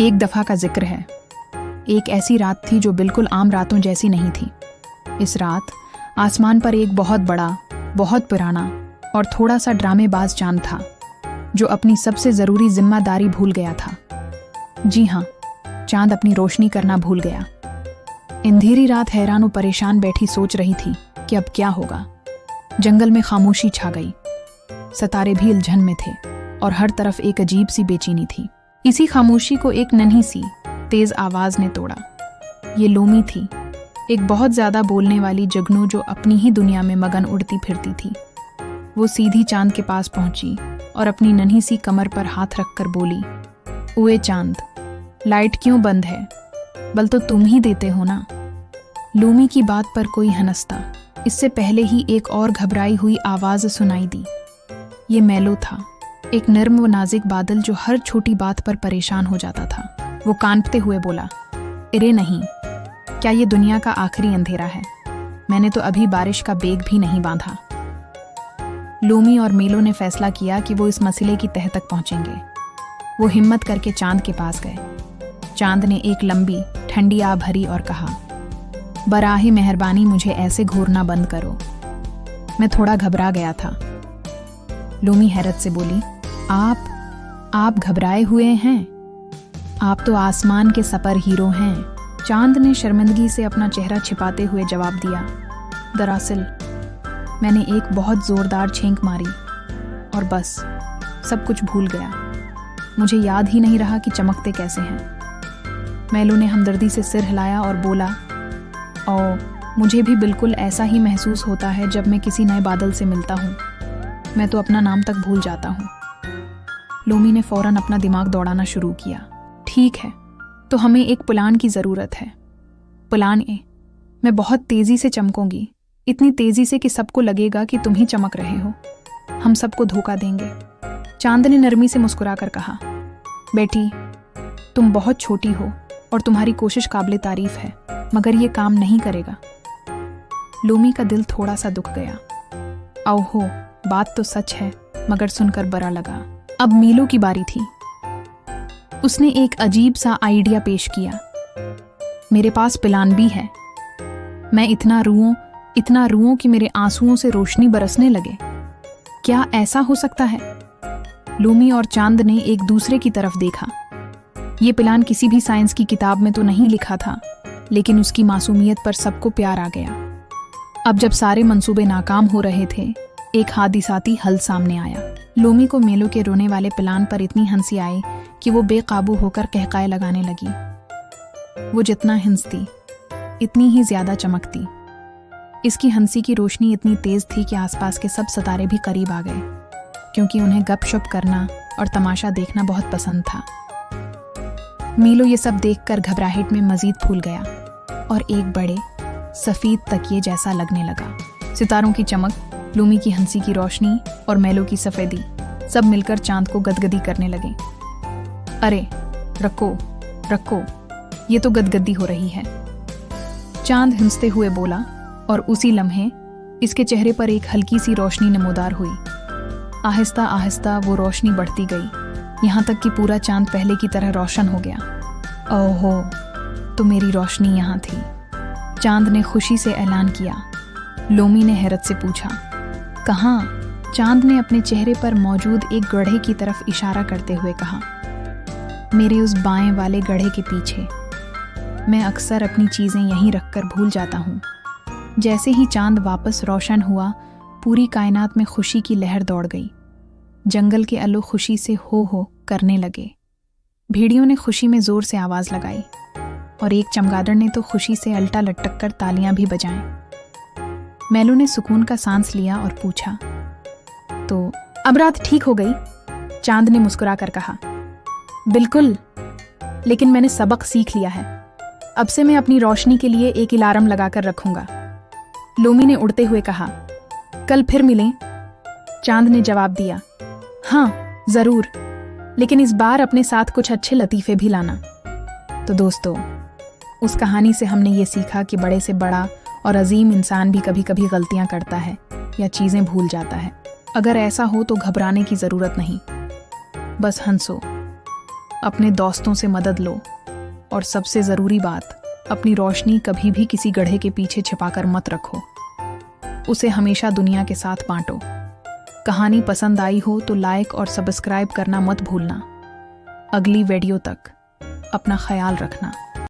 एक दफ़ा का जिक्र है। एक ऐसी रात थी जो बिल्कुल आम रातों जैसी नहीं थी। इस रात आसमान पर एक बहुत बड़ा, बहुत पुराना और थोड़ा सा ड्रामेबाज चांद था, जो अपनी सबसे ज़रूरी जिम्मेदारी भूल गया था। जी हाँ, चांद अपनी रोशनी करना भूल गया। अंधेरी रात हैरान और परेशान बैठी सोच रही थी कि अब क्या होगा। जंगल में खामोशी छा गई। सितारे भी उलझन में थे और हर तरफ एक अजीब सी बेचैनी थी। इसी खामोशी को एक नन्ही सी तेज आवाज ने तोड़ा। ये लोमी थी, एक बहुत ज्यादा बोलने वाली जुगनू जो अपनी ही दुनिया में मगन उड़ती फिरती थी। वो सीधी चांद के पास पहुंची और अपनी नन्ही सी कमर पर हाथ रखकर बोली, ओए चांद, लाइट क्यों बंद है? बल तो तुम ही देते हो ना। लोमी की बात पर कोई हंसता। इससे पहले ही एक और घबराई हुई आवाज सुनाई दी। ये मैलो था, एक नर्म व नाजिक बादल जो हर छोटी बात पर परेशान हो जाता था। वो कांपते हुए बोला, अरे नहीं, क्या ये दुनिया का आखिरी अंधेरा है? मैंने तो अभी बारिश का बेग भी नहीं बांधा। लोमी और मेलो ने फैसला किया कि वो इस मसले की तह तक पहुंचेंगे। वो हिम्मत करके चांद के पास गए। चांद ने एक लंबी ठंडी आह भरी और कहा, बराहे मेहरबानी मुझे ऐसे घूरना बंद करो। मैं थोड़ा घबरा गया था। लोमी हैरत से बोली, आप घबराए हुए हैं? आप तो आसमान के सपर हीरो हैं। चांद ने शर्मिंदगी से अपना चेहरा छिपाते हुए जवाब दिया, दरअसल मैंने एक बहुत जोरदार छींक मारी और बस सब कुछ भूल गया। मुझे याद ही नहीं रहा कि चमकते कैसे हैं। मेलो ने हमदर्दी से सिर हिलाया और बोला, मुझे भी बिल्कुल ऐसा ही महसूस होता है जब मैं किसी नए बादल से मिलता हूँ। मैं तो अपना नाम तक भूल जाता हूँ। लोमी ने फौरन अपना दिमाग दौड़ाना शुरू किया। ठीक है, तो हमें एक प्लान की ज़रूरत है। प्लान ए, मैं बहुत तेज़ी से चमकूंगी, इतनी तेज़ी से कि सबको लगेगा कि तुम ही चमक रहे हो। हम सबको धोखा देंगे। चांद ने नरमी से मुस्कुरा कर कहा, बेटी, तुम बहुत छोटी हो और तुम्हारी कोशिश काबिल तारीफ है, मगर ये काम नहीं करेगा। लोमी का दिल थोड़ा सा दुख गया। ओहो, बात तो सच है, मगर सुनकर बुरा लगा। अब मीलो की बारी थी। उसने एक अजीब सा आइडिया पेश किया। मेरे पास प्लान भी है। मैं इतना रोऊं कि मेरे आंसुओं से रोशनी बरसने लगे। क्या ऐसा हो सकता है? लोमी और चांद ने एक दूसरे की तरफ देखा। ये प्लान किसी भी साइंस की किताब में तो नहीं लिखा था, लेकिन उसकी मासूमियत पर सबको प्यार आ गया। अब जब सारे मंसूबे नाकाम हो रहे थे, एक हादिसाती हल सामने आया। लोमी को मेलो के रोने वाले प्लान पर इतनी हंसी आई कि वो बेकाबू होकर कहकाए लगाने लगी। वो जितना हंसती, इतनी ही ज्यादा चमकती। इसकी हंसी की रोशनी इतनी तेज थी कि आसपास के सब सितारे भी करीब आ गए, क्योंकि उन्हें गपशप करना और तमाशा देखना बहुत पसंद था। मीलो ये सब देखकर घबराहट में मजीद फूल गया और एक बड़े सफेद तकिए जैसा लगने लगा। सितारों की चमक, लूमी की हंसी की रोशनी और मेलो की सफेदी सब मिलकर चांद को गदगदी करने लगे। अरे रखो, ये तो गदगदी हो रही है। चांद हंसते हुए बोला और उसी लम्हे इसके चेहरे पर एक हल्की सी रोशनी नमूदार हुई। आहिस्ता आहिस्ता वो रोशनी बढ़ती गई, यहाँ तक कि पूरा चांद पहले की तरह रोशन हो गया। ओहो, तो मेरी रोशनी यहाँ थी, चांद ने खुशी से ऐलान किया। लोमी ने हैरत से पूछा, कहाँ? चांद ने अपने चेहरे पर मौजूद एक गड्ढे की तरफ इशारा करते हुए कहा, मेरे उस बाएं वाले गड्ढे के पीछे। मैं अक्सर अपनी चीज़ें यहीं रखकर भूल जाता हूँ। जैसे ही चांद वापस रोशन हुआ, पूरी कायनात में खुशी की लहर दौड़ गई। जंगल के आलू खुशी से हो करने लगे। भेड़ियों ने खुशी में जोर से आवाज़ लगाई और एक चमगादड़ ने तो खुशी से अल्टा लटक कर तालियां भी बजाएं। मेलो ने सुकून का सांस लिया और पूछा, तो अब रात ठीक हो गई? चांद ने मुस्कुरा कर कहा, बिल्कुल, लेकिन मैंने सबक सीख लिया है। अब से मैं अपनी रोशनी के लिए एक अलार्म लगाकर रखूंगा। लोमी ने उड़ते हुए कहा, कल फिर मिलें? चांद ने जवाब दिया, हाँ जरूर, लेकिन इस बार अपने साथ कुछ अच्छे लतीफे भी लाना। तो दोस्तों, उस कहानी से हमने ये सीखा कि बड़े से बड़ा और अजीम इंसान भी कभी कभी गलतियां करता है या चीज़ें भूल जाता है। अगर ऐसा हो तो घबराने की ज़रूरत नहीं, बस हंसो, अपने दोस्तों से मदद लो, और सबसे ज़रूरी बात, अपनी रोशनी कभी भी किसी गड्ढे के पीछे छिपाकर मत रखो। उसे हमेशा दुनिया के साथ बांटो। कहानी पसंद आई हो तो लाइक और सब्सक्राइब करना मत भूलना। अगली वीडियो तक अपना ख्याल रखना।